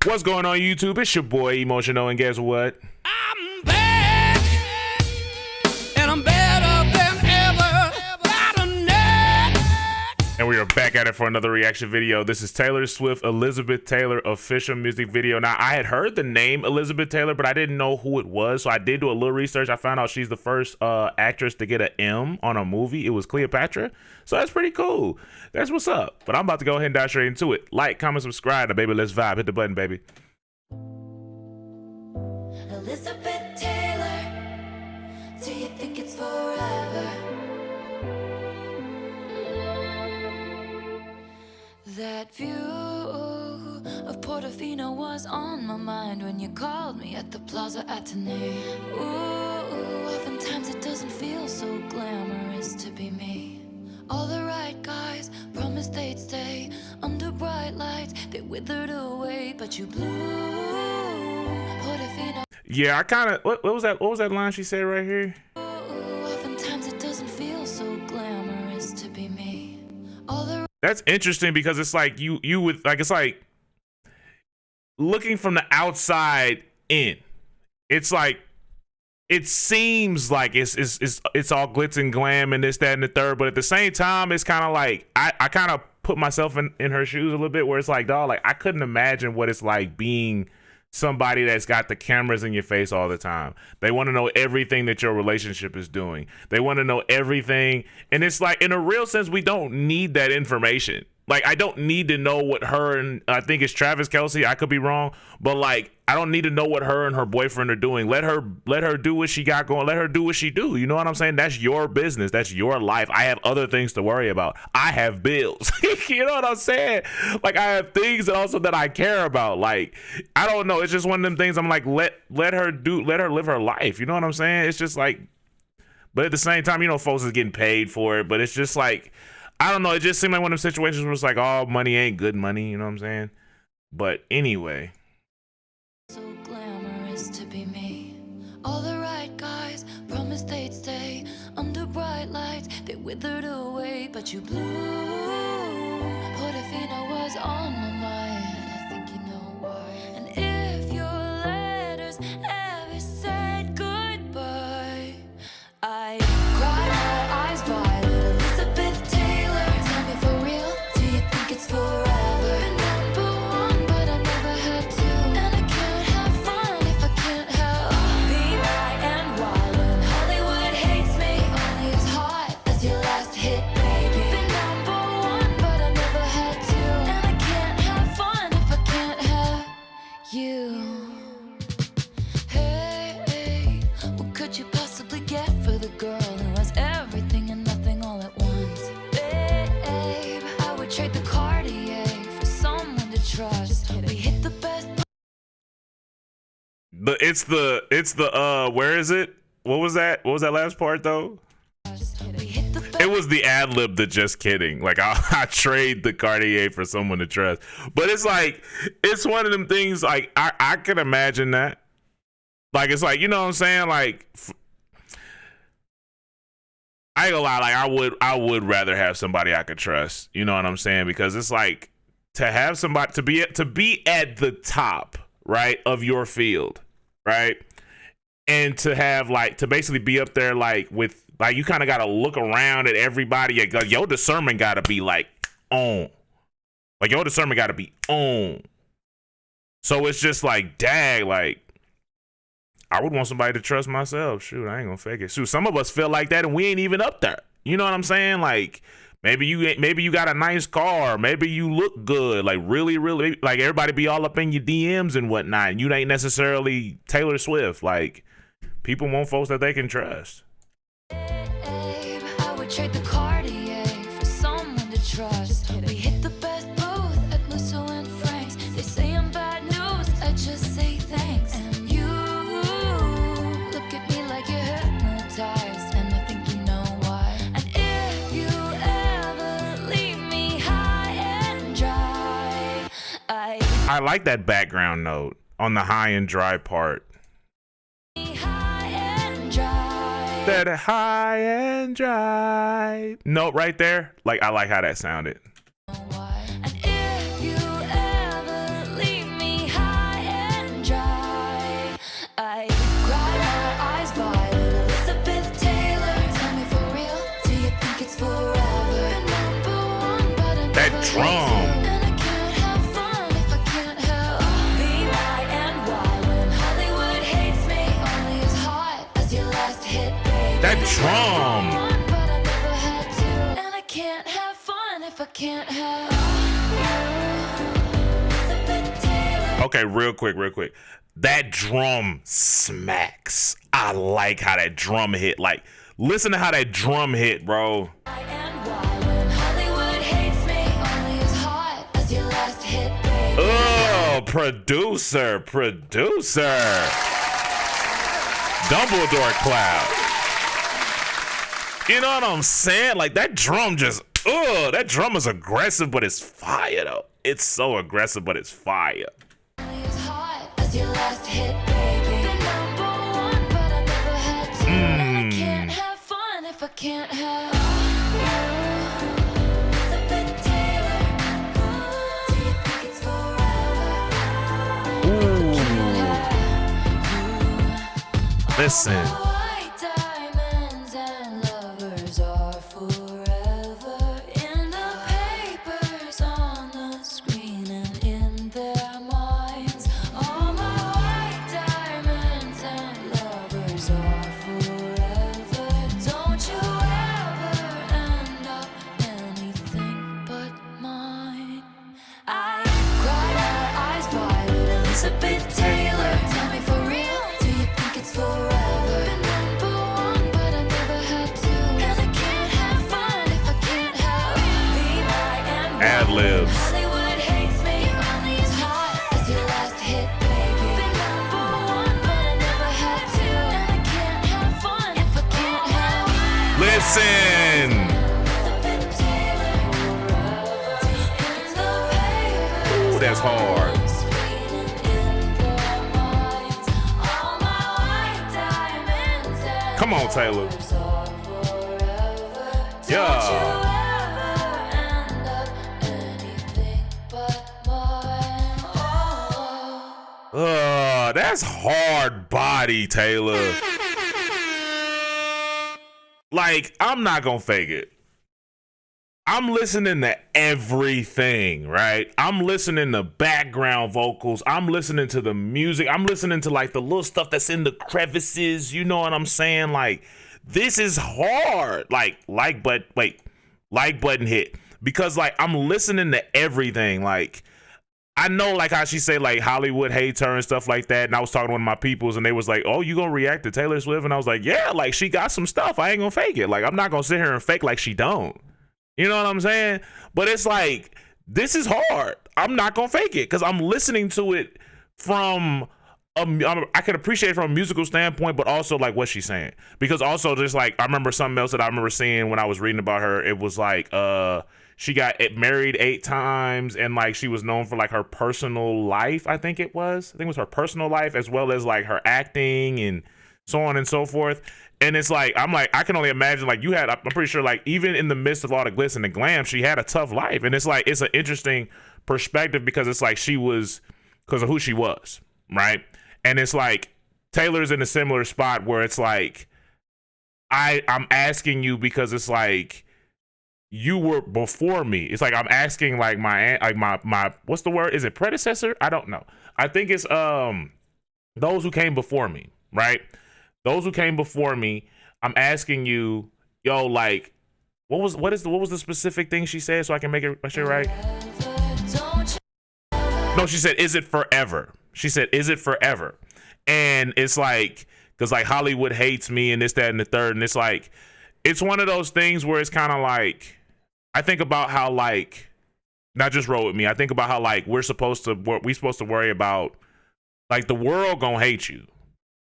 What's going on, YouTube? It's your boy Emotional, and guess what? I'm bad, and I'm better than ever. Got a nut. And we are back at it for another reaction video. This is Taylor Swift, Elizabeth Taylor official music video. Now, I had heard the name Elizabeth Taylor, but I didn't know who it was, so I did do a little research. I found out she's the first actress to get an M on a movie. It was Cleopatra, so that's pretty cool. That's what's up. But I'm about to go ahead and dive straight into it. Like, comment, subscribe, baby. Let's vibe. Hit the button, baby. Elizabeth Taylor, do you think it's forever? That view of Portofino was on my mind when you called me at the Plaza Athénée. Ooh, oftentimes it doesn't feel so glamorous to be me. All the right guys promised they'd stay under bright lights. They withered away, but you blew Portofino. Yeah, I kind of what was that? What was that line she said right here? Oftentimes it doesn't feel so glamorous to be me. All the That's interesting because it's like you would like, it's like looking from the outside in. It's like it seems like it's all glitz and glam and this, that, and the third, but at the same time, it's kind of like I kind of put myself in her shoes a little bit, where it's like, dog, like I couldn't imagine what it's like being somebody that's got the cameras in your face all the time. They want to know everything that your relationship is doing. They want to know everything. And it's like, in a real sense, we don't need that information. Like, I don't need to know what her and I think it's Travis Kelce, I could be wrong, but like, I don't need to know what her and her boyfriend are doing. Let her do what she got going. Let her do what she do. You know what I'm saying? That's your business. That's your life. I have other things to worry about. I have bills. You know what I'm saying? Like, I have things that also that I care about. Like, I don't know. It's just one of them things. I'm like, let her live her life. You know what I'm saying? It's just like, but at the same time, you know, folks is getting paid for it. But it's just like, I don't know. It just seemed like one of them situations where it's like, oh, money ain't good money. You know what I'm saying? But anyway. so glamorous to be me. All the right guys promised they'd stay under bright lights. They withered away, but you blew. Portofino was on my mind. I think you know why. And if your letters ever said goodbye, I cried my eyes violet. Elizabeth Taylor, tell me for real, do you think it's forever? Been number one, but I never had to. And I can't have fun if I can't have B-I-N-Y. When Hollywood hates me, only as hot as your last hit, baby. Been number one, but I never had to. And I can't have fun if I can't have you. Hey, what could you possibly get for the girl who has everything and nothing all at once? Babe, I would trade the Cartier for someone to trust. We hit the best. But it's the where is it? What was that? What was that last part though? We hit the best. It was the ad lib, the just kidding. Like, I trade the Cartier for someone to trust. But it's like, it's one of them things, like, I can imagine that. Like, it's like, you know what I'm saying? Like, I ain't gonna lie, like, I would rather have somebody I could trust. You know what I'm saying? Because it's like, to have somebody, to be at the top, right, of your field, right? And to have, like, to basically be up there, like, with, like, you kind of got to look around at everybody. Like, your discernment got to be, like, on. Like, your discernment got to be on. So it's just like, dang, like, I would want somebody to trust myself. Shoot, I ain't gonna fake it. Shoot, some of us feel like that and we ain't even up there. You know what I'm saying? Like, maybe you got a nice car. Maybe you look good. Like, really, like, everybody be all up in your DMs and whatnot. And you ain't necessarily Taylor Swift. Like, people want folks that they can trust. Babe, I would trade the Cartier for someone to trust. We hit the best booth at Musso and Frank's. They say I'm bad news, I just say thanks. And you look at me like you're hypnotized, and I think you know why. And if you ever leave me high and dry, I like that background note on the high and dry part. high and dry. That high and dry note right there. Like, I like how that sounded. And if you ever leave me high drum. And I can't have fun if I can't help B-Y-N-Y when Hollywood hates me. Only as hot as your last hit, baby. That drum. But I never had to. And I can't have fun if I can't have Elizabeth Taylor. Okay, real quick. That drum smacks. I like how that drum hit. Like, listen to how that drum hit, bro. B-Y-N-Y when Hollywood hates me. Only as hot as your last hit, baby. Oh, producer. Dumbledore Cloud. You know what I'm saying? Like, that drum just, that drum is aggressive, but it's fire, though. It's so aggressive, but it's fire. Only as hot as your last hit, baby. Been number one, but I never had to. And I can't have fun if I can't have Elizabeth Taylor. Do you think it's forever? Listen. White diamonds and lovers are forever in the papers, on the screen, and in their minds. All my white diamonds and lovers are forever. Don't you ever end up anything but mine. I cry my eyes violet, Elizabeth Taylor. Tell me for real, do you think it's forever? Been number one, but I never had to. And I can't have fun if I can't have B-Y-N-Y. Ad-libs. Hollywood hates me, only as hot as your last hit, baby. Been number one, but I never had to. And I can't have fun if I can't have Listen. Elizabeth Taylor. Do you think it's forever? Ooh, that's hard. Come on, Taylor. Yeah. That's hard body, Taylor. Like, I'm not gonna fake it. I'm listening to everything, right? I'm listening to background vocals. I'm listening to the music. I'm listening to like the little stuff that's in the crevices. You know what I'm saying? Like, this is hard. Like button hit. Because like I'm listening to everything. Like, I know like how she say like Hollywood hates her and stuff like that. And I was talking to one of my peoples and they was like, oh, you gonna react to Taylor Swift? And I was like, yeah, like she got some stuff. I ain't gonna fake it. Like, I'm not gonna sit here and fake like she don't. You know what I'm saying? But it's like, this is hard. I'm not gonna fake it because I'm listening to it from I can appreciate it from a musical standpoint, but also like what she's saying. Because also just like I remember something else that I remember seeing when I was reading about her. It was like she got married 8 times and like she was known for like her personal life. I think it was her personal life as well as like her acting and so on and so forth. And it's like, I'm like, I can only imagine like I'm pretty sure like even in the midst of all the glitz and the glam, she had a tough life. And it's like, it's an interesting perspective because it's like she was, because of who she was, right? And it's like, Taylor's in a similar spot where it's like, I'm asking you because it's like, you were before me. It's like, I'm asking like my, what's the word? Is it predecessor? I don't know. I think it's those who came before me, right? Those who came before me, I'm asking you, yo, like, what was the specific thing she said so I can make it sure right? No, she said, is it forever? She said, is it forever? And it's like, because like Hollywood hates me and this, that, and the third. And it's like, it's one of those things where it's kind of like, I think about how like, not just roll with me. I think about how like we're supposed to worry about like the world gonna hate you.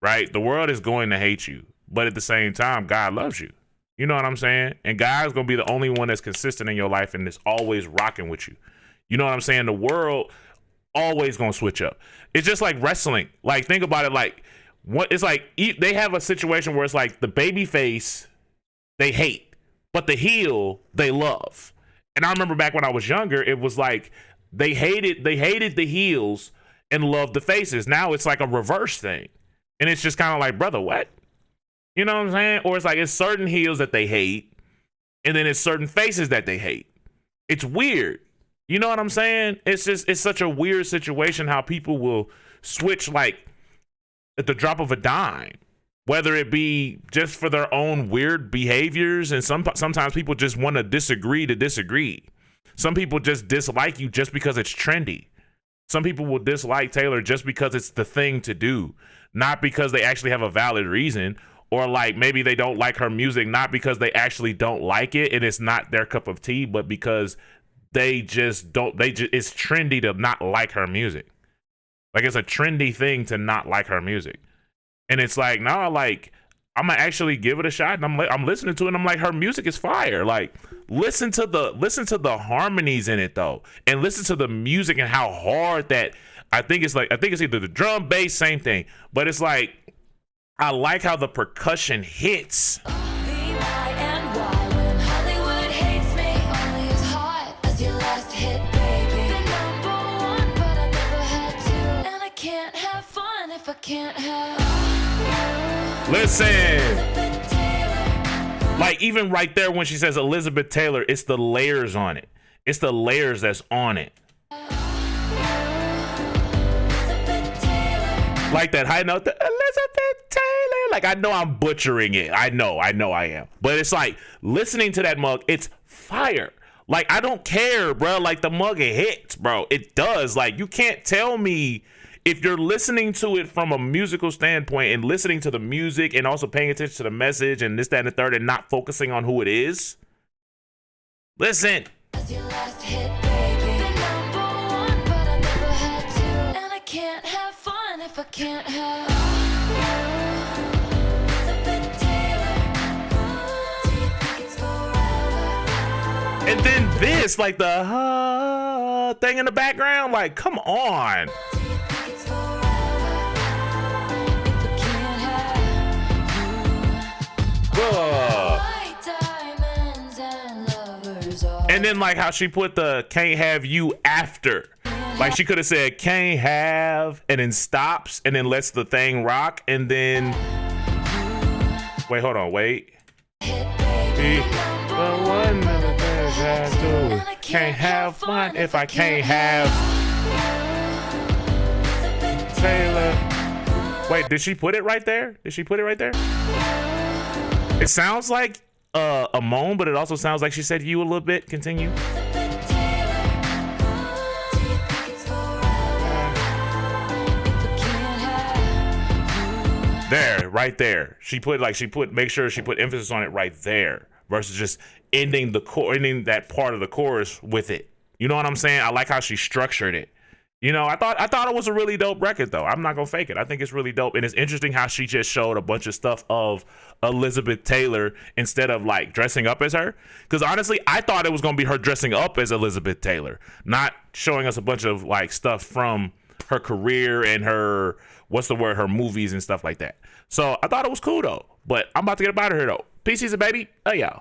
Right? The world is going to hate you, but at the same time, God loves you. You know what I'm saying? And God's going to be the only one that's consistent in your life and is always rocking with you. You know what I'm saying? The world always going to switch up. It's just like wrestling. Like, think about it. Like, what it's like, they have a situation where it's like the baby face, they hate, but the heel, they love. And I remember back when I was younger, it was like they hated the heels and loved the faces. Now it's like a reverse thing. And it's just kind of like, brother, what? You know what I'm saying? Or it's like, it's certain heels that they hate, and then it's certain faces that they hate. It's weird. You know what I'm saying? It's such a weird situation how people will switch like at the drop of a dime, whether it be just for their own weird behaviors, and sometimes people just want to disagree to disagree. Some people just dislike you just because it's trendy. Some people will dislike Taylor just because it's the thing to do, not because they actually have a valid reason, or like maybe they don't like her music, not because they actually don't like it and it's not their cup of tea, but because they just don't, it's trendy to not like her music. Like it's a trendy thing to not like her music. And it's like, no, like I'm gonna actually give it a shot. And I'm listening to it and I'm like, her music is fire. Like listen to the harmonies in it though. And listen to the music and how hard that I think it's either the drum, bass, same thing. But it's like I like how the percussion hits. B-Y-N-Y, when Hollywood hates me, only as hot as your last hit, baby. Been number one, but I never had to. And I can't have fun if I can't have you. Listen. Elizabeth Taylor. Like even right there when she says Elizabeth Taylor, it's the layers on it. It's the layers that's on it. Elizabeth Taylor. Like that high note, the Elizabeth Taylor. Like I know I'm butchering it. I know I am. But it's like listening to that mug, it's fire. Like I don't care, bro. Like the mug, it hits, bro. It does. Like you can't tell me if you're listening to it from a musical standpoint and listening to the music and also paying attention to the message and this, that, and the third and not focusing on who it is. Listen. As your last hit, baby. Been number one, but I never had to. And I can't have fun if I can't have you. Elizabeth Taylor. Do you think it's forever? And then this, like the thing in the background, like, come on. Do you think it's forever? If I can't have you. Ugh. White diamonds and lovers are. And then like how she put the can't have you after. Like she could have said can't have and then stops and then lets the thing rock and then wait, hold on, wait. Hit, baby. The one of the things I do. Can't have fun if I can't have Taylor. Wait, did she put it right there? Did she put it right there? It sounds like a moan, but it also sounds like she said you a little bit. Continue. Elizabeth Taylor. Do you think it's forever? If I can't have you. There, right there. Make sure she put emphasis on it right there versus just ending that part of the chorus with it. You know what I'm saying? I like how she structured it. You know, I thought it was a really dope record though. I'm not gonna fake it. I think it's really dope, and it's interesting how she just showed a bunch of stuff of Elizabeth Taylor instead of like dressing up as her. Because honestly, I thought it was gonna be her dressing up as Elizabeth Taylor, not showing us a bunch of like stuff from her career and her her movies and stuff like that. So I thought it was cool though. But I'm about to get up out of here though. Peace, baby. Oh yeah.